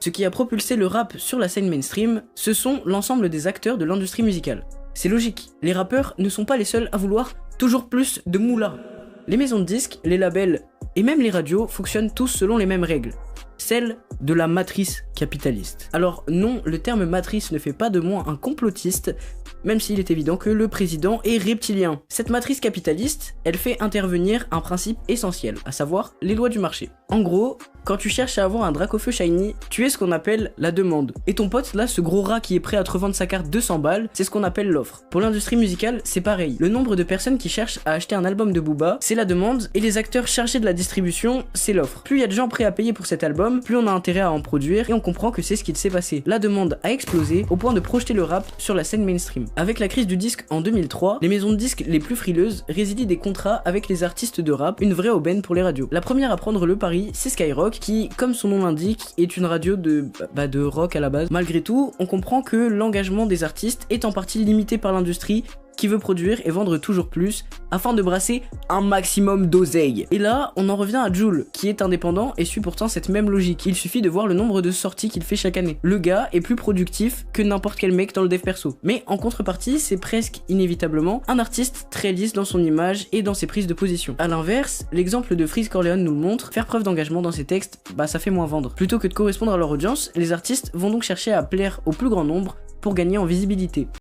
Ce qui a propulsé le rap sur la scène mainstream, ce sont l'ensemble des acteurs de l'industrie musicale. C'est logique, les rappeurs ne sont pas les seuls à vouloir toujours plus de moula. Les maisons de disques, les labels et même les radios fonctionnent tous selon les mêmes règles, celle de la matrice capitaliste. Alors non, le terme matrice ne fait pas de moi un complotiste, même s'il est évident que le président est reptilien. Cette matrice capitaliste, elle fait intervenir un principe essentiel, à savoir les lois du marché. En gros, quand tu cherches à avoir un Dracofeu shiny, tu es ce qu'on appelle la demande. Et ton pote, là, ce gros rat qui est prêt à te revendre sa carte 200 balles, c'est ce qu'on appelle l'offre. Pour l'industrie musicale, c'est pareil. Le nombre de personnes qui cherchent à acheter un album de Booba, c'est la demande, et les acteurs chargés de la distribution, c'est l'offre. Plus il y a de gens prêts à payer pour cet album, plus on a intérêt à en produire, et on comprend que c'est ce qu'il s'est passé. La demande a explosé au point de projeter le rap sur la scène mainstream. Avec la crise du disque en 2003, les maisons de disques les plus frileuses résilient des contrats avec les artistes de rap, une vraie aubaine pour les radios. La première à prendre le pari, c'est Skyrock, qui, comme son nom l'indique, est une radio de rock à la base. Malgré tout, on comprend que l'engagement des artistes est en partie limité par l'industrie, qui veut produire et vendre toujours plus afin de brasser un maximum d'oseille. Et là, on en revient à Jul, qui est indépendant et suit pourtant cette même logique. Il suffit de voir le nombre de sorties qu'il fait chaque année. Le gars est plus productif que n'importe quel mec dans le dev perso. Mais en contrepartie, c'est presque inévitablement un artiste très lisse dans son image et dans ses prises de position. A l'inverse, l'exemple de Freeze Corleone nous le montre, faire preuve d'engagement dans ses textes, ça fait moins vendre. Plutôt que de correspondre à leur audience, les artistes vont donc chercher à plaire au plus grand nombre pour gagner en visibilité.